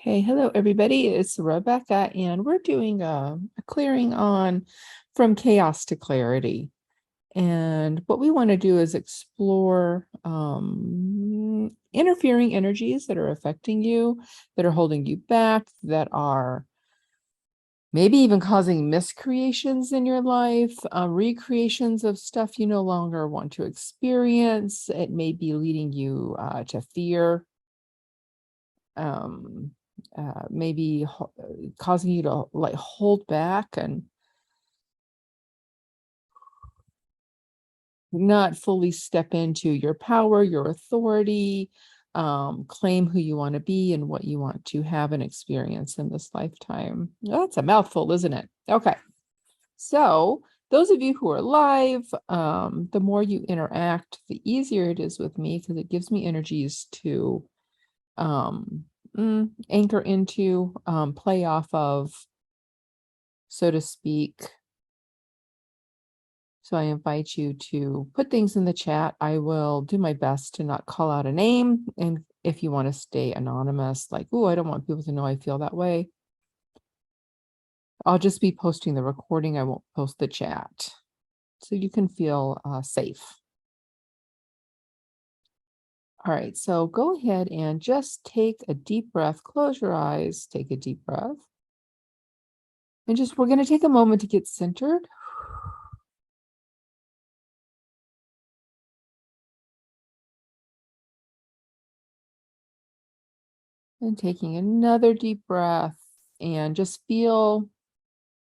Okay, hello everybody. It's Rebecca, and we're doing a clearing on from chaos to clarity. And what we want to do is explore interfering energies that are affecting you, that are holding you back, that are maybe even causing miscreations in your life, recreations of stuff you no longer want to experience. It may be leading you to fear. Um, Maybe causing you to like hold back and not fully step into your power, your authority, claim who you want to be and what you want to have and experience in this lifetime. That's a mouthful, isn't it? Okay. So those of you who are live, the more you interact, the easier it is with me because it gives me energies to um, anchor into, play off of, so to speak. So I invite you to put things in the chat. I will do my best to not call out a name. And if you want to stay anonymous, like, oh, I don't want people to know I feel that way, I'll just be posting the recording. I won't post the chat. So you can feel safe. All right, so go ahead and just take a deep breath. Close your eyes, take a deep breath. And we're going to take a moment to get centered. And taking another deep breath and just feel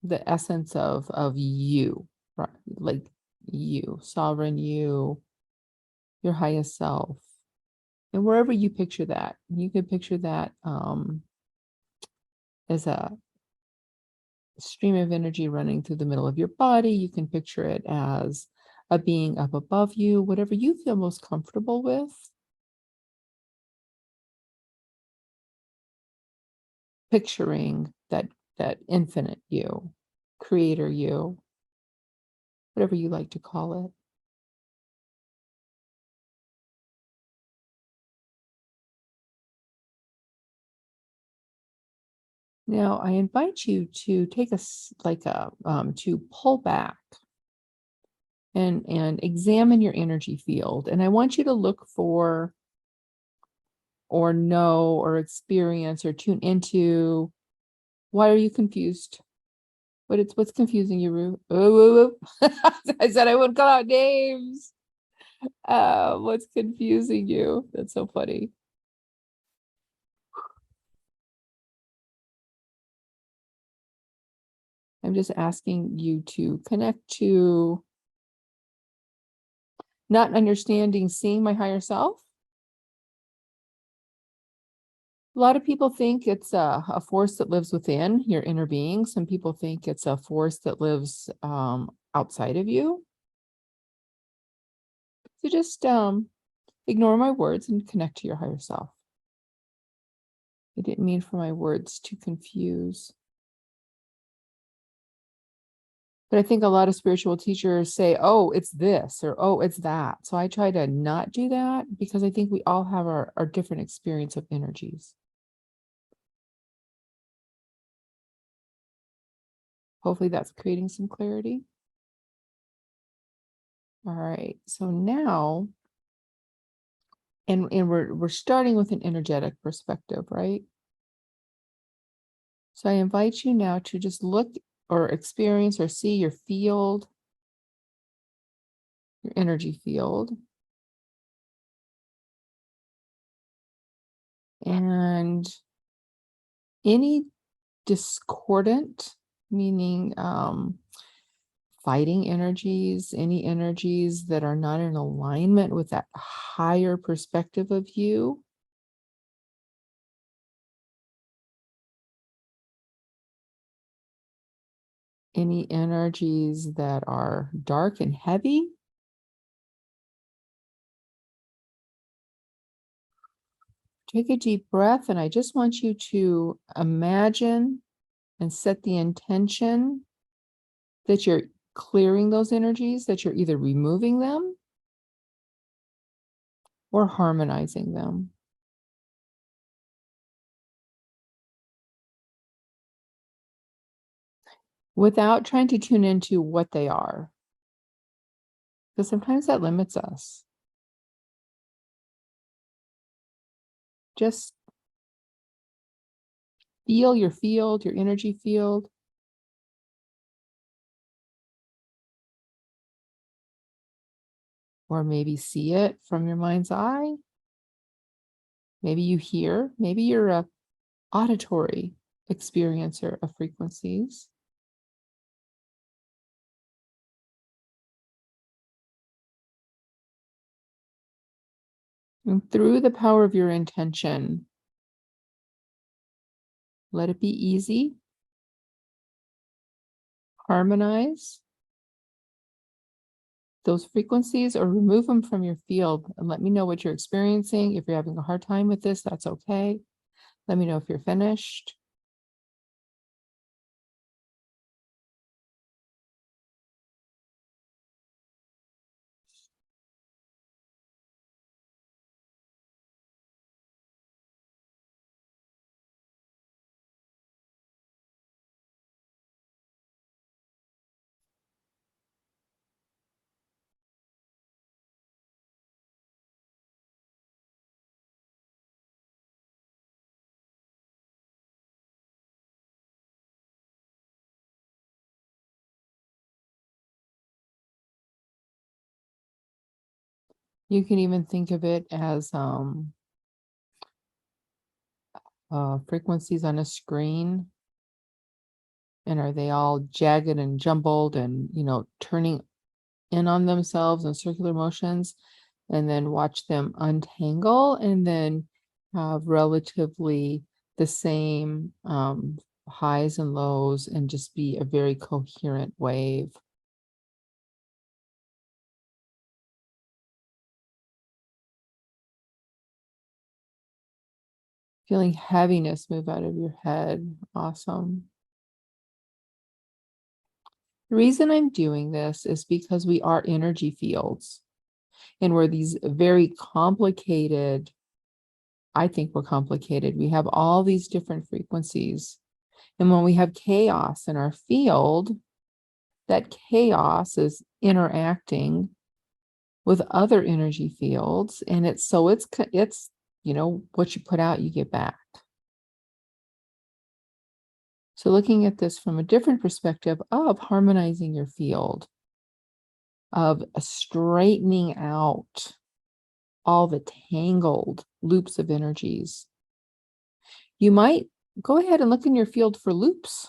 the essence of you, right? Like you, sovereign you, your highest self. And wherever you picture that, you can picture that as a stream of energy running through the middle of your body. You can picture it as a being up above you, whatever you feel most comfortable with. Picturing that infinite you, creator you, whatever you like to call it. Now, I invite you to take to pull back and examine your energy field. And I want you to look for or know or experience or tune into, why are you confused? What's confusing you, Rue? Oh, I said I wouldn't call out names. What's confusing you? That's so funny. I'm just asking you to connect to not understanding, seeing my higher self. A lot of people think it's a force that lives within your inner being. Some people think it's a force that lives outside of you. So just ignore my words and connect to your higher self. I didn't mean for my words to confuse. But I think a lot of spiritual teachers say, oh, it's this, or oh, it's that. So I try to not do that because I think we all have our different experience of energies. Hopefully that's creating some clarity. All right, so now, and we're starting with an energetic perspective, right? So I invite you now to just look or experience or see your field, your energy field. And any discordant, meaning fighting energies, any energies that are not in alignment with that higher perspective of you, any energies that are dark and heavy, take a deep breath. And I just want you to imagine and set the intention that you're clearing those energies, that you're either removing them or harmonizing them. without trying to tune into what they are. Because sometimes that limits us. Just feel your field, your energy field. Or maybe see it from your mind's eye. Maybe you hear, maybe you're a auditory experiencer of frequencies. And through the power of your intention, let it be easy. Harmonize those frequencies or remove them from your field and let me know what you're experiencing. If you're having a hard time with this, that's okay. Let me know if you're finished. You can even think of it as frequencies on a screen. And are they all jagged and jumbled and, turning in on themselves in circular motions? And then watch them untangle and then have relatively the same highs and lows and just be a very coherent wave. Feeling heaviness move out of your head. Awesome. The reason I'm doing this is because we are energy fields and we're these very complicated, I think we're complicated. We have all these different frequencies. And when we have chaos in our field, that chaos is interacting with other energy fields. And it's what you put out, you get back. So looking at this from a different perspective of harmonizing your field, of straightening out all the tangled loops of energies. You might go ahead and look in your field for loops.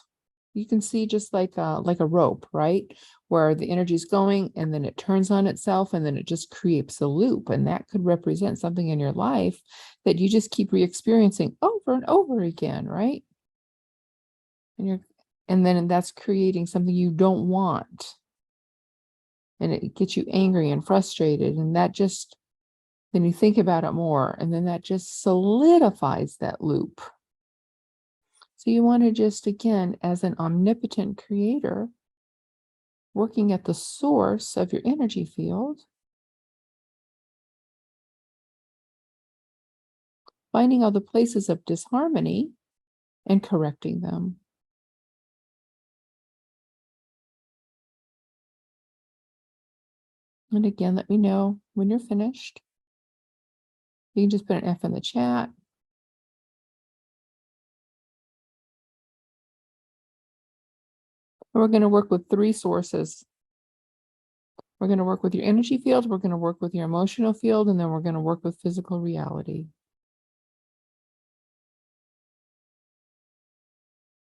You can see just like a rope, right? Where the energy is going and then it turns on itself and then it just creates a loop. And that could represent something in your life that you just keep re-experiencing over and over again, right? And then that's creating something you don't want. And it gets you angry and frustrated. And then you think about it more, and then that just solidifies that loop. So you want to just, again, as an omnipotent creator, working at the source of your energy field, finding all the places of disharmony and correcting them. And again, let me know when you're finished. You can just put an F in the chat. And we're going to work with 3 sources. We're going to work with your energy field, we're going to work with your emotional field, and then we're going to work with physical reality.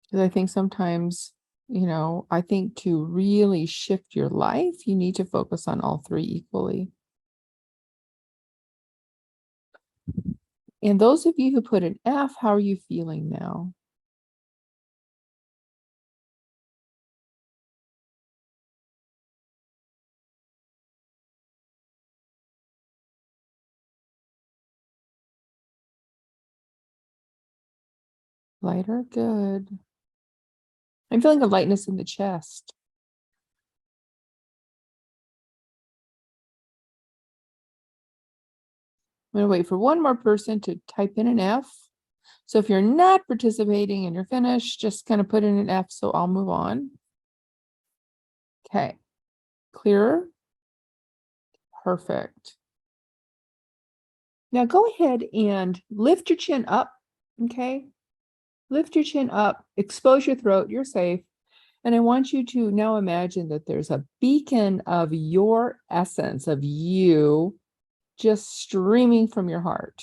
Because I think sometimes, I think to really shift your life, you need to focus on all 3 equally. And those of you who put an F, how are you feeling now? Lighter? Good. I'm feeling a lightness in the chest. I'm going to wait for one more person to type in an F. So if you're not participating and you're finished, just kind of put in an F, so I'll move on. Okay. Clearer? Perfect. Now go ahead and lift your chin up. Okay. Lift your chin up, expose your throat. You're safe. And I want you to now imagine that there's a beacon of your essence, of you, just streaming from your heart.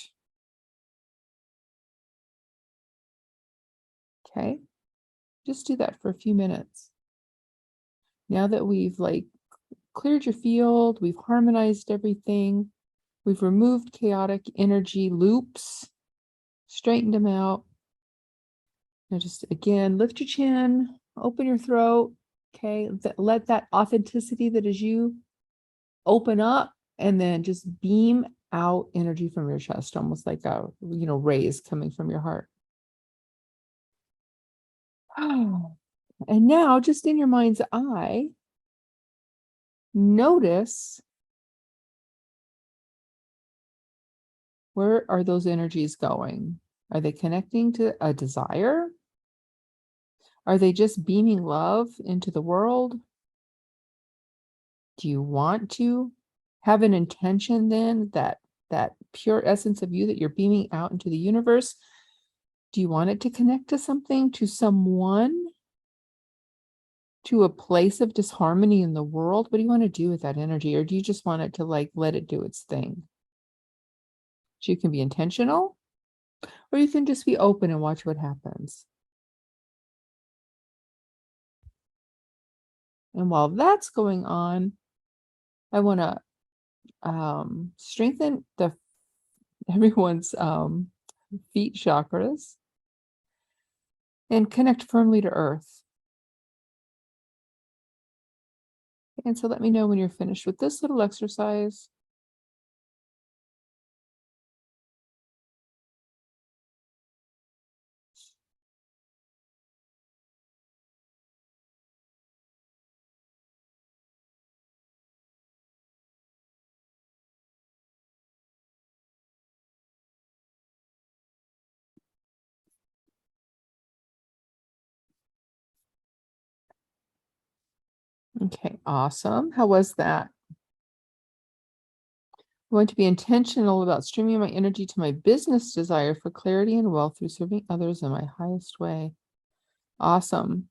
Okay. Just do that for a few minutes. Now that we've cleared your field, we've harmonized everything, we've removed chaotic energy loops, straightened them out. Now just again, lift your chin, open your throat. Okay. Let that authenticity that is you open up, and then just beam out energy from your chest, almost like a, rays coming from your heart. And now, just in your mind's eye, notice, where are those energies going? Are they connecting to a desire? Are they just beaming love into the world? Do you want to have an intention then, that pure essence of you that you're beaming out into the universe? Do you want it to connect to something, to someone, to a place of disharmony in the world? What do you want to do with that energy? Or do you just want it to let it do its thing? So you can be intentional, or you can just be open and watch what happens. And while that's going on, I want to strengthen everyone's feet chakras and connect firmly to earth. And so let me know when you're finished with this little exercise. Okay, awesome. How was that? I'm going to be intentional about streaming my energy to my business desire for clarity and wealth through serving others in my highest way. Awesome.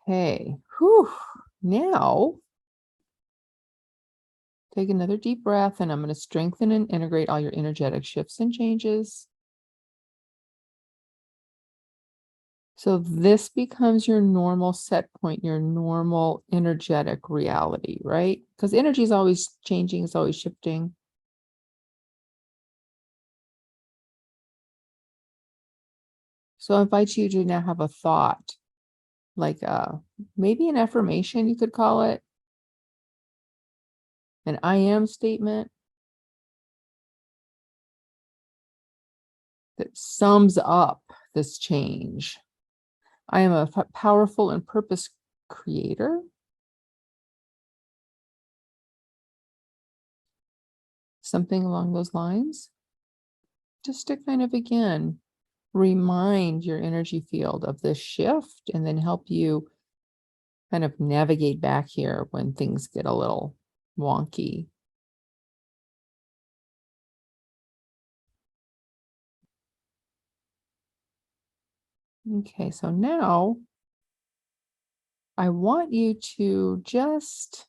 Okay. Whew. Now, take another deep breath, and I'm going to strengthen and integrate all your energetic shifts and changes. So this becomes your normal set point, your normal energetic reality, right? Because energy is always changing, it's always shifting. So I invite you to now have a thought, like maybe an affirmation, you could call it, an I am statement that sums up this change. I am a powerful and purpose creator. Something along those lines. Just to kind of, again, remind your energy field of this shift, and then help you kind of navigate back here when things get a little wonky. Okay, so now I want you to just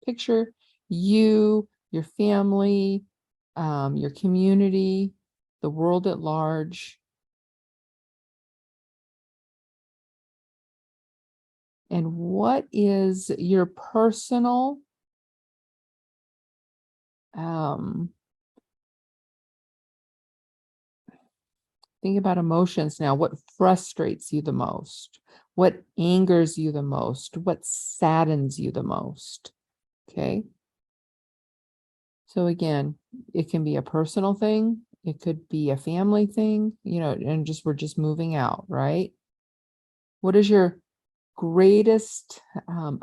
picture you, your family, your community, the world at large. And what is your personal think about emotions now. What frustrates you the most? What angers you the most? What saddens you the most? Okay. So again, it can be a personal thing. It could be a family thing, and we're just moving out, right? What is your greatest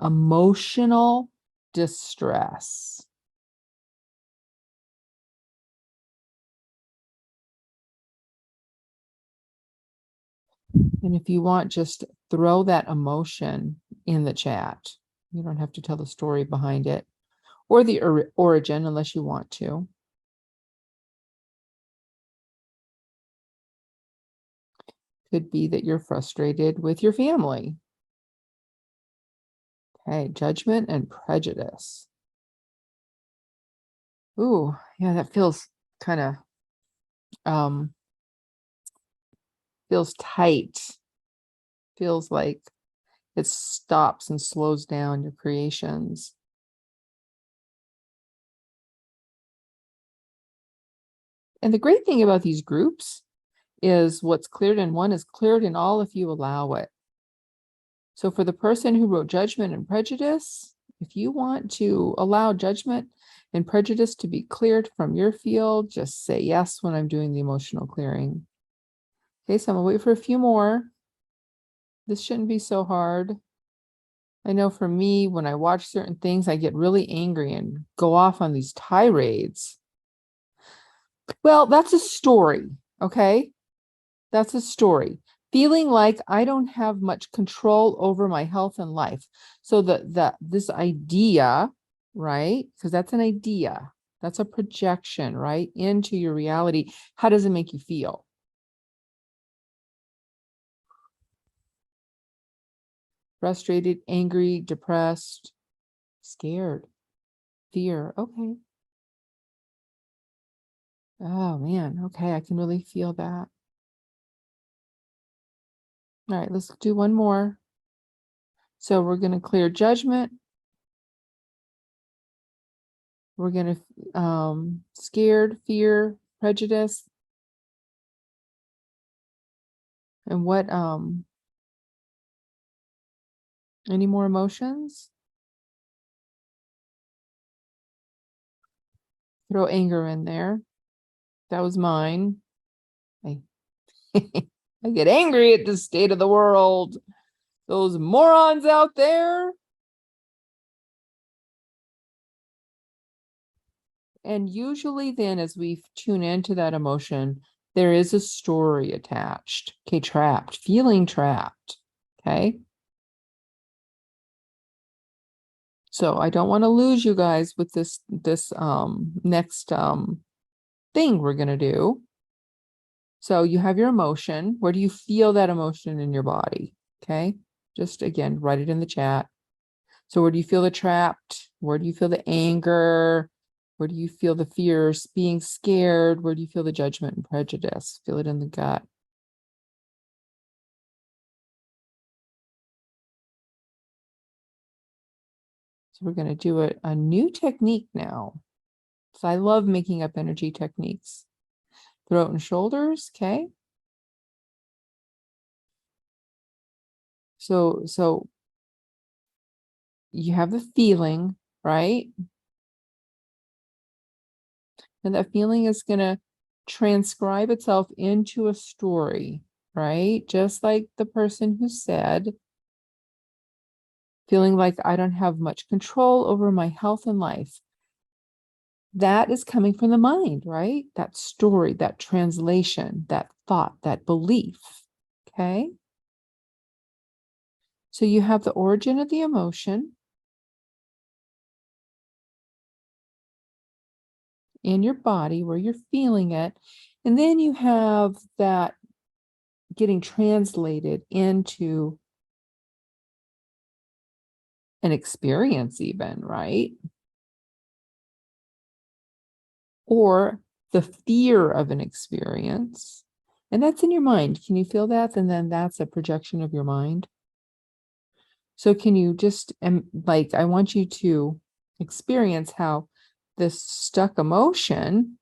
emotional distress? And if you want, just throw that emotion in the chat. You don't have to tell the story behind it or the origin unless you want to. Could be that you're frustrated with your family. Okay, judgment and prejudice. Ooh, yeah, that feels kind of feels tight. Feels like it stops and slows down your creations. And the great thing about these groups is what's cleared in one is cleared in all if you allow it. So for the person who wrote judgment and prejudice, if you want to allow judgment and prejudice to be cleared from your field, just say yes when I'm doing the emotional clearing. Okay, so I'm gonna wait for a few more. This shouldn't be so hard. I know for me, when I watch certain things, I get really angry and go off on these tirades. Well, that's a story, okay? That's a story. Feeling like I don't have much control over my health and life. So this idea, right? Because that's an idea. That's a projection, right? Into your reality. How does it make you feel? Frustrated, angry, depressed, scared, fear. Okay. Oh man, okay, I can really feel that. All right, let's do one more. So we're going to clear judgment. We're going to scared, fear, prejudice. And what any more emotions? Throw anger in there. That was mine. I I get angry at the state of the world. Those morons out there. And usually then as we tune into that emotion, there is a story attached. Okay, trapped, feeling trapped. Okay. So I don't want to lose you guys with this next thing we're going to do. So you have your emotion. Where do you feel that emotion in your body? Okay. Just again, write it in the chat. So where do you feel the trapped? Where do you feel the anger? Where do you feel the fears, being scared? Where do you feel the judgment and prejudice? Feel it in the gut. So we're going to do a new technique now. So I love making up energy techniques. Throat and shoulders. Okay. So you have the feeling, right? And that feeling is going to transcribe itself into a story, right? Just like the person who said, feeling like I don't have much control over my health and life. That is coming from the mind, right? That story, that translation, that thought, that belief. Okay. So you have the origin of the emotion in your body where you're feeling it. And then you have that getting translated into an experience even, right? Or the fear of an experience. And that's in your mind. Can you feel that? And then that's a projection of your mind. So can you just, like, I want you to experience how this stuck emotion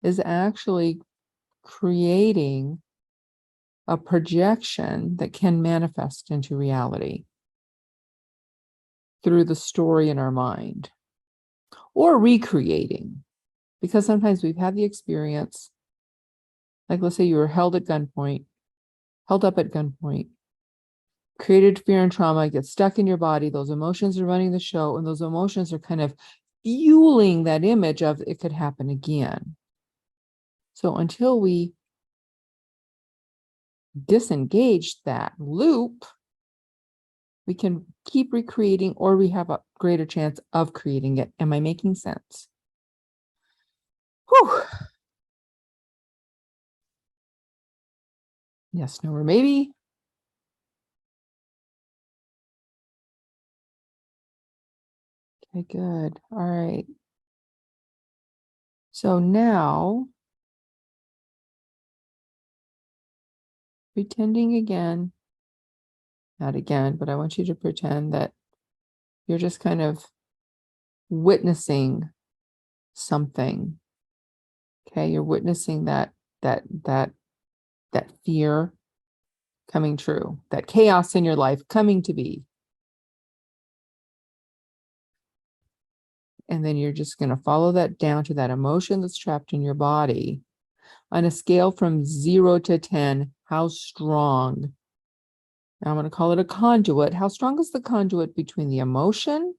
is actually creating a projection that can manifest into reality through the story in our mind or recreating, because sometimes we've had the experience, like let's say you were held up at gunpoint, created fear and trauma, get stuck in your body, those emotions are running the show, and those emotions are kind of fueling that image of it could happen again. So until we disengage that loop, we can keep recreating, or we have a greater chance of creating it. Am I making sense? Whew. Yes, no, or maybe. Okay, good. All right. So now, pretending again, not again, but I want you to pretend that you're just kind of witnessing something. Okay, you're witnessing that fear coming true, that chaos in your life coming to be. And then you're just going to follow that down to that emotion that's trapped in your body. On a scale from 0 to 10, how strong? Now I'm going to call it a conduit. How strong is the conduit between the emotion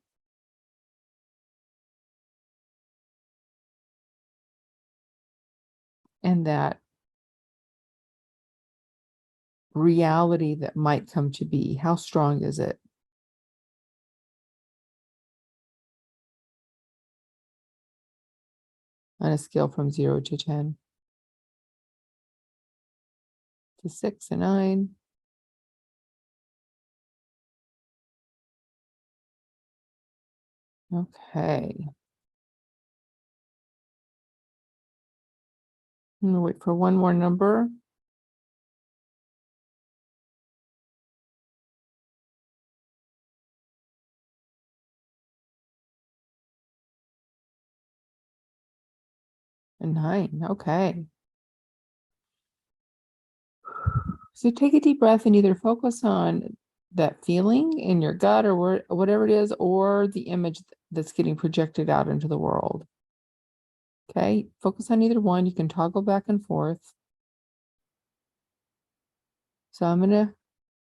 and that reality that might come to be? How strong is it? On a scale from 0 to 10. To 6 and 9. Okay. I'm going to wait for one more number. And 9. Okay. So take a deep breath and either focus on that feeling in your gut or whatever it is, or the image that's getting projected out into the world. Okay, focus on either one. You can toggle back and forth. So I'm going to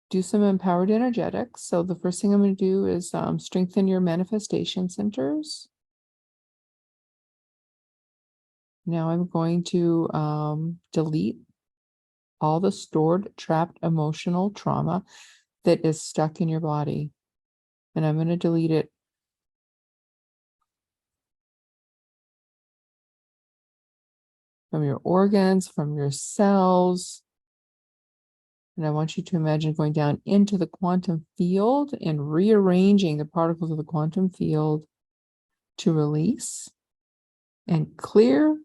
do some empowered energetics. So the first thing I'm going to do is strengthen your manifestation centers. Now I'm going to delete all the stored, trapped emotional trauma that is stuck in your body. And I'm going to delete it from your organs, from your cells. And I want you to imagine going down into the quantum field and rearranging the particles of the quantum field to release and clear,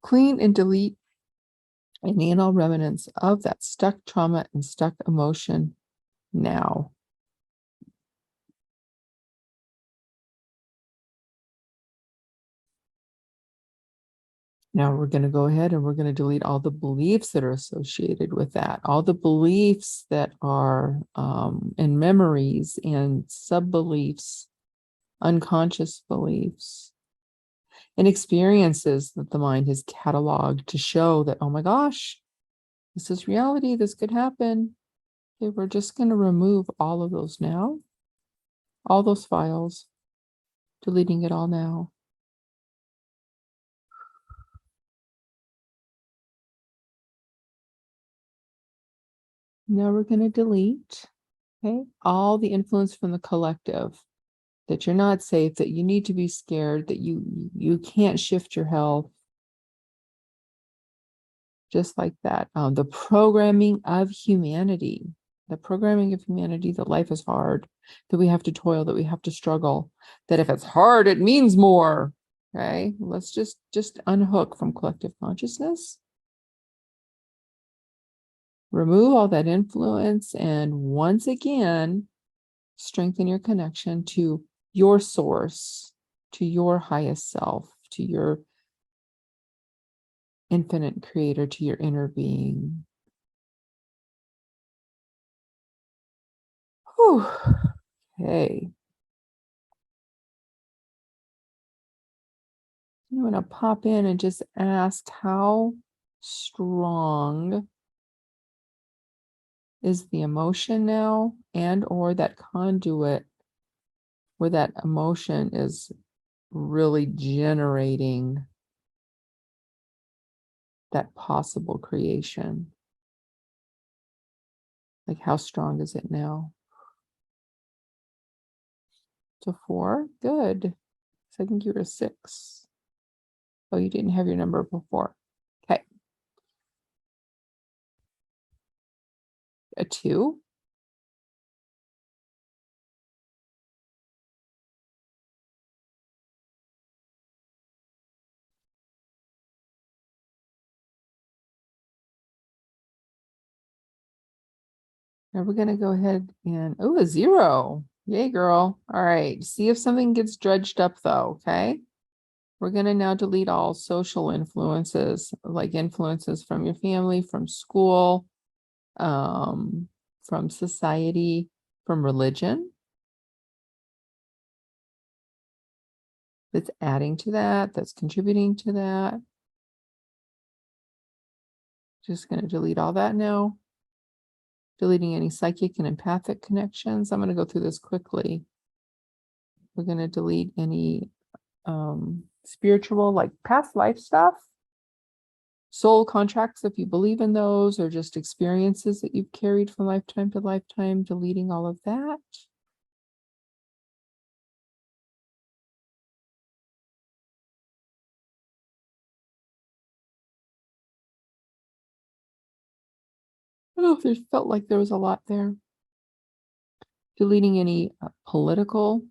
clean, and delete any and all remnants of that stuck trauma and stuck emotion now. Now we're going to go ahead and we're going to delete all the beliefs that are associated with that, all the beliefs that are in memories and sub-beliefs, unconscious beliefs, and experiences that the mind has cataloged to show that, oh my gosh, this is reality, this could happen. Okay, we're just going to remove all of those now, all those files, deleting it all now. Now we're going to delete, okay, all the influence from the collective, that you're not safe, that you need to be scared, that you can't shift your health. Just like that. The programming of humanity, that life is hard, that we have to toil, that we have to struggle, that if it's hard, it means more. Okay, let's just unhook from collective consciousness. Remove all that influence, and once again, strengthen your connection to your source, to your highest self, to your infinite creator, to your inner being. Whew. Okay. I'm going to pop in and just ask, how strong is the emotion now, and or that conduit where that emotion is really generating that possible creation? Like, how strong is it now? To 4. Good. So I think you were a 6. Oh, you didn't have your number before. Okay. A 2. Now we're going to go ahead and, oh, a 0. Yay, girl. All right. See if something gets dredged up though. Okay. We're going to now delete all social influences, like influences from your family, from school, from society, from religion. That's adding to that, that's contributing to that. Just going to delete all that now. Deleting any psychic and empathic connections. I'm going to go through this quickly. We're going to delete any spiritual, like past life stuff, soul contracts, if you believe in those, or just experiences that you've carried from lifetime to lifetime, deleting all of that. Oh, there felt like there was a lot there. Deleting any political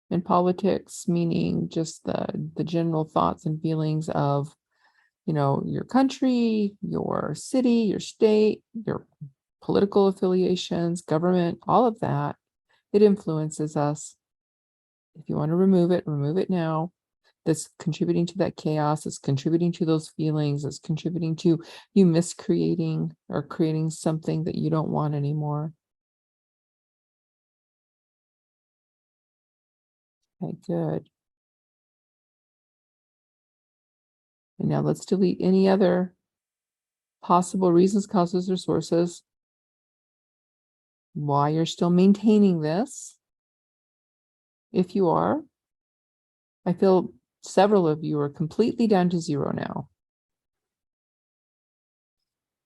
and politics, meaning just the general thoughts and feelings of, you know, your country, your city, your state, your political affiliations, government, all of that. It influences us. If you want to remove it now. That's contributing to that chaos. It's contributing to those feelings. It's contributing to you miscreating or creating something that you don't want anymore. Okay, good. And now let's delete any other possible reasons, causes, or sources why you're still maintaining this. If you are, I feel several of you are completely down to 0 now.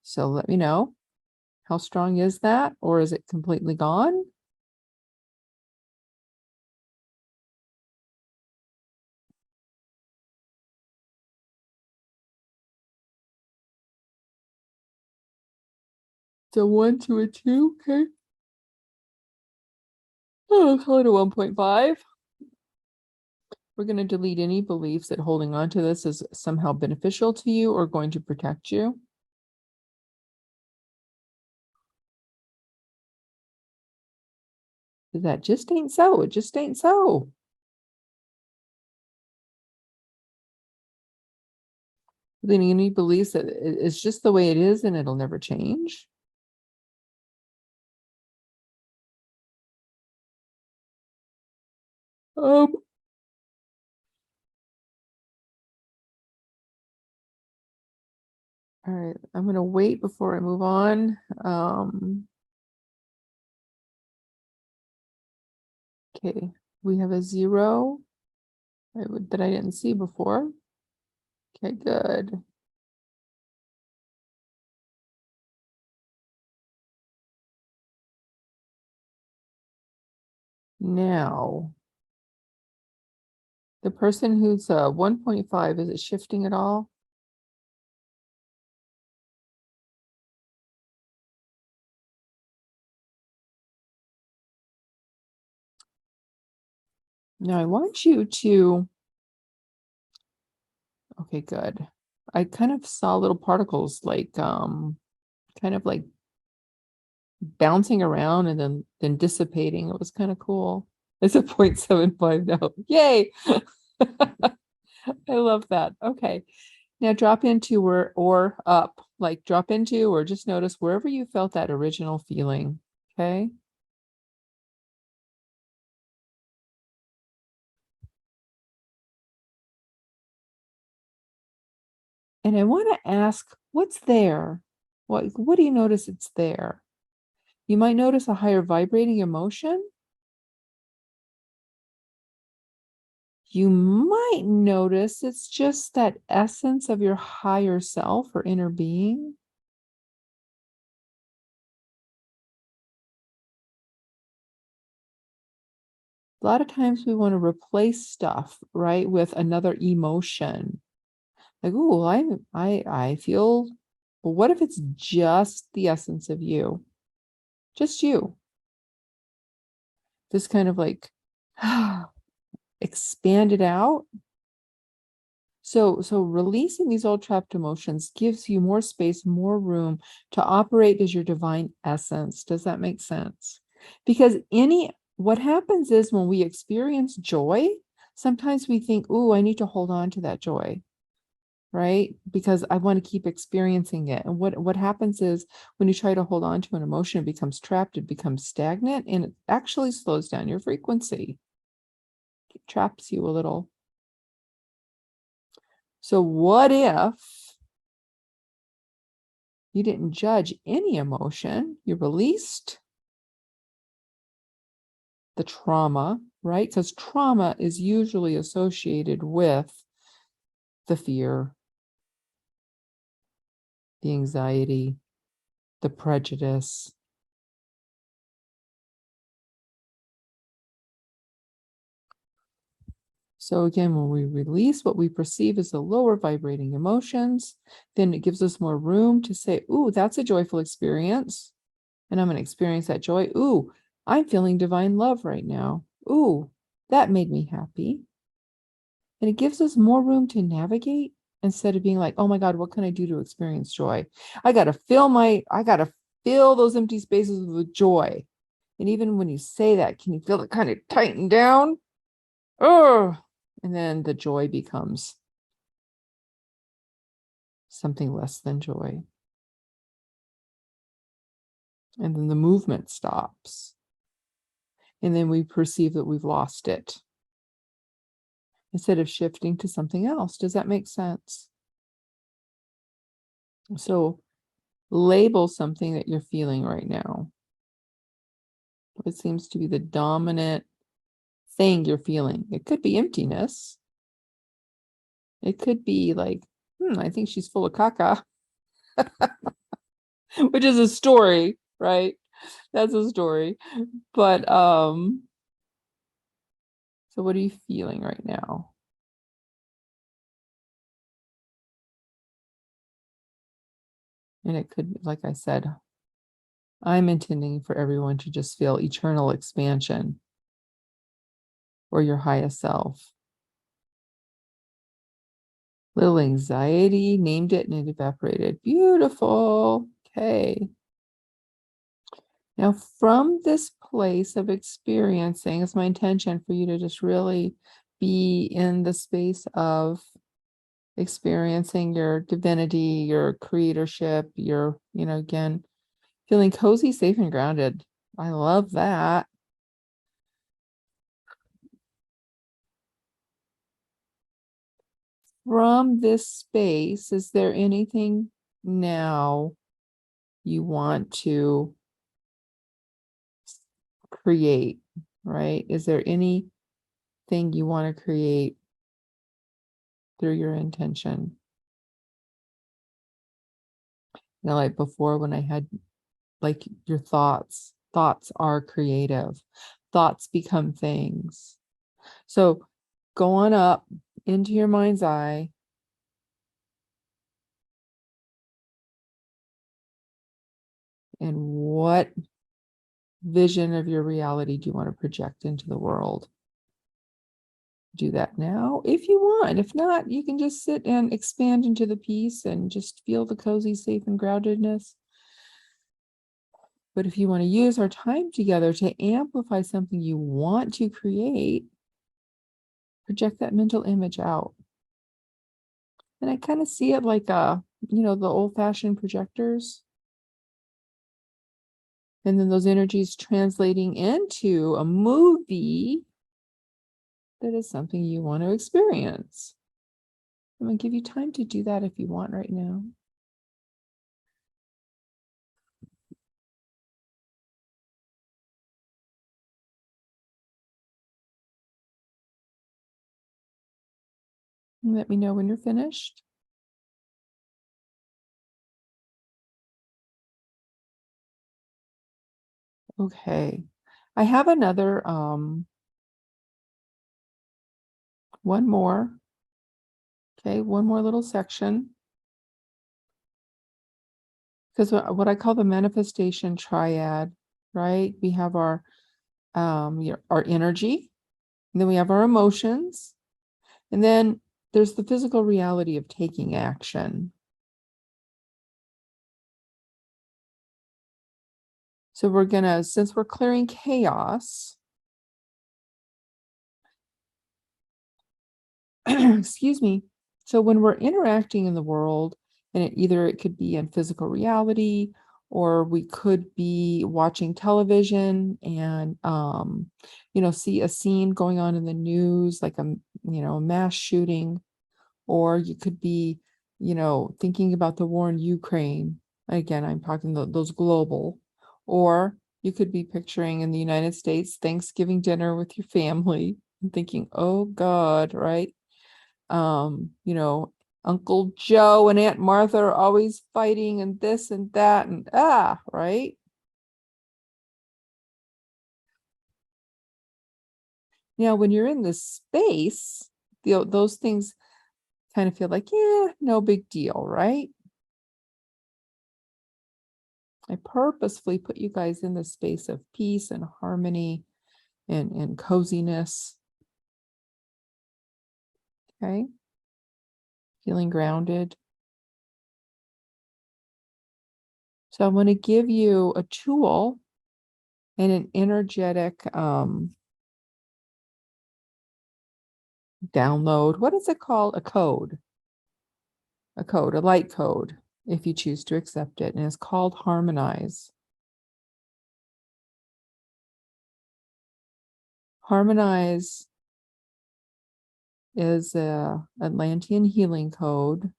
So let me know, how strong is that, or is it completely gone? So 1 to a 2, okay. Oh, call it a 1.5. We're going to delete any beliefs that holding on to this is somehow beneficial to you or going to protect you. That just ain't so. It just ain't so. Deleting any beliefs that it's just the way it is and it'll never change. All right, I'm going to wait before I move on. Okay, we have a 0 that I didn't see before. Okay, good. Now, the person who's 1.5, is it shifting at all? Now, I want you to, okay, good. I kind of saw little particles like kind of like bouncing around and then dissipating. It was kind of cool. It's a 0.75 now. Yay. I love that. Okay. Now drop into or up, like drop into or just notice wherever you felt that original feeling. Okay. And I want to ask, what's there? What do you notice it's there? You might notice a higher vibrating emotion. You might notice it's just that essence of your higher self or inner being. A lot of times we want to replace stuff, right, with another emotion. Like, ooh, I feel, well, what if it's just the essence of you? Just you. Just kind of like expand it out. So releasing these old trapped emotions gives you more space, more room to operate as your divine essence. Does that make sense? Because what happens is when we experience joy, sometimes we think, "Ooh, I need to hold on to that joy." Right? Because I want to keep experiencing it. And what happens is when you try to hold on to an emotion, it becomes trapped, it becomes stagnant, and it actually slows down your frequency. It traps you a little. So what if you didn't judge any emotion? You released the trauma, right? Because trauma is usually associated with the fear, the anxiety, the prejudice. So again, when we release what we perceive as the lower vibrating emotions, then it gives us more room to say, ooh, that's a joyful experience. And I'm going to experience that joy. Ooh, I'm feeling divine love right now. Ooh, that made me happy. And it gives us more room to navigate instead of being like, oh my God, what can I do to experience joy? I got to fill those empty spaces with joy. And even when you say that, can you feel it kind of tighten down? Oh, and then the joy becomes something less than joy. And then the movement stops. And then we perceive that we've lost it instead of shifting to something else. Does that make sense? So label something that you're feeling right now. What seems to be the dominant thing you're feeling? It could be emptiness. It could be like, I think she's full of caca, which is a story, right? That's a story. But so what are you feeling right now? And it could, like I said, I'm intending for everyone to just feel eternal expansion or your highest self. Little anxiety, named it and it evaporated. Beautiful. Okay. Now, from this place of experiencing, it's my intention for you to just really be in the space of experiencing your divinity, your creatorship, your, again, feeling cozy, safe, and grounded. I love that. From this space, is there anything now you want to create, right? Is there anything you want to create through your intention? Like before when I had like your thoughts are creative. Thoughts become things. So go on up into your mind's eye. And what vision of your reality do you want to project into the world? Do that now if you want. If not, you can just sit and expand into the piece and just feel the cozy, safe, and groundedness. But if you want to use our time together to amplify something you want to create, project that mental image out. And I kind of see it like the old-fashioned projectors. And then those energies translating into a movie that is something you want to experience. I'm going to give you time to do that if you want right now. And let me know when you're finished. Okay. I have another One more. Okay, one more little section. Because what I call the manifestation triad, right? We have our energy, and then we have our emotions, and then there's the physical reality of taking action. So we're gonna, since we're clearing chaos, excuse me. So when we're interacting in the world, and it could be in physical reality, or we could be watching television and see a scene going on in the news, like a mass shooting, or you could be thinking about the war in Ukraine. Again, I'm talking those global, or you could be picturing in the United States Thanksgiving dinner with your family and thinking, oh God, right? Uncle Joe and Aunt Martha are always fighting and this and that and right? Now, when you're in this space, those things kind of feel like, yeah, no big deal, right? I purposefully put you guys in the space of peace and harmony and coziness. Okay. Feeling grounded. So I want to give you a tool and an energetic download. What is it called? A code, a light code, if you choose to accept it. And it's called Harmonize. Harmonize is a Atlantean Healing Code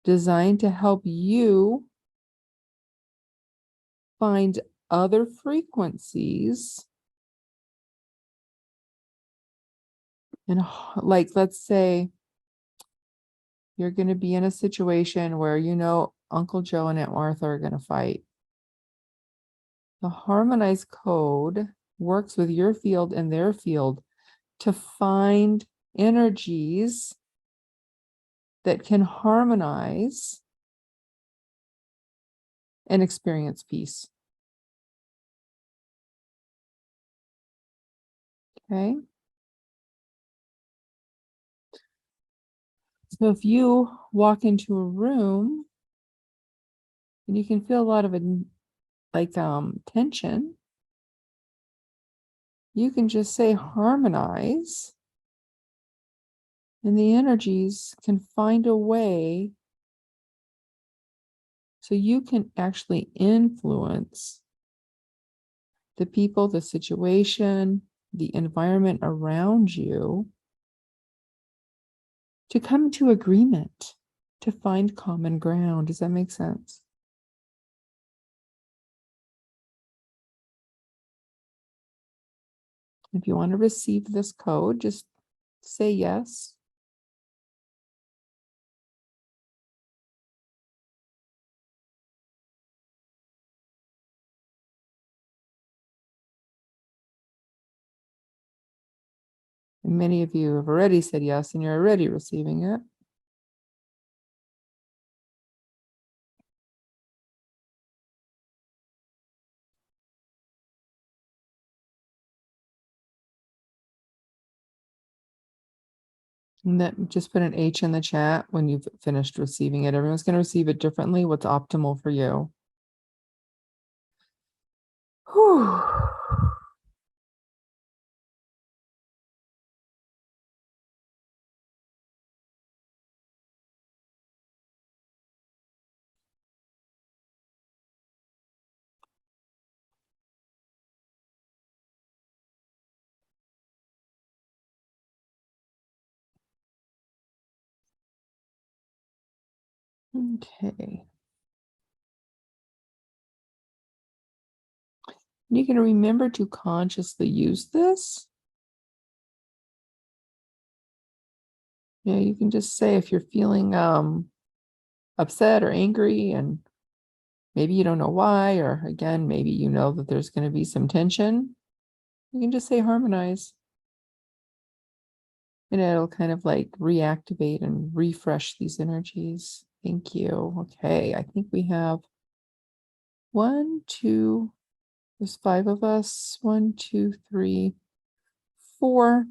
designed to help you find other frequencies. And like, let's say you're going to be in a situation where Uncle Joe and Aunt Martha are going to fight. The Harmonize code works with your field and their field to find energies that can harmonize and experience peace. Okay. So if you walk into a room and you can feel a lot of tension, you can just say harmonize, and the energies can find a way so you can actually influence the people, the situation, the environment around you to come to agreement, to find common ground. Does that make sense? If you want to receive this code, just say yes. And many of you have already said yes, and you're already receiving it. And that, just put an H in the chat when you've finished receiving it. Everyone's going to receive it differently. What's optimal for you? Whew. Okay. You can remember to consciously use this. Yeah, you can just say if you're feeling upset or angry, and maybe you don't know why, or again, maybe you know that there's going to be some tension, you can just say harmonize. And it'll kind of like reactivate and refresh these energies. Thank you. Okay, I think we have 1, 2, there's 5 of us. 1, 2, 3, 4.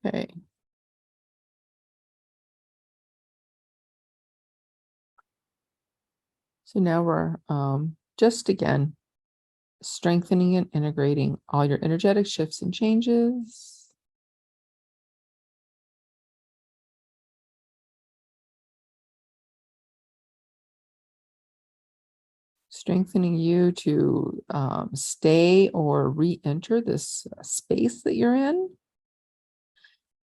Okay. So now we're just again strengthening and integrating all your energetic shifts and changes. Strengthening you to stay or re-enter this space that you're in.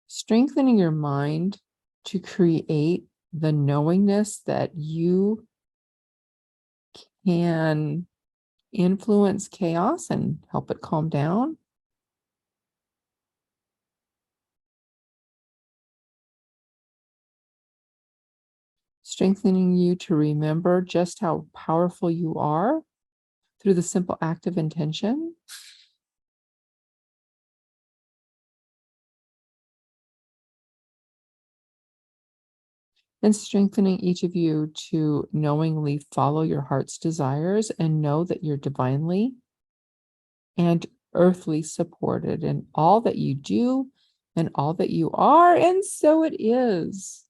Strengthening your mind to create the knowingness that you can influence chaos and help it calm down. Strengthening you to remember just how powerful you are through the simple act of intention. And strengthening each of you to knowingly follow your heart's desires and know that you're divinely and earthly supported in all that you do and all that you are. And so it is.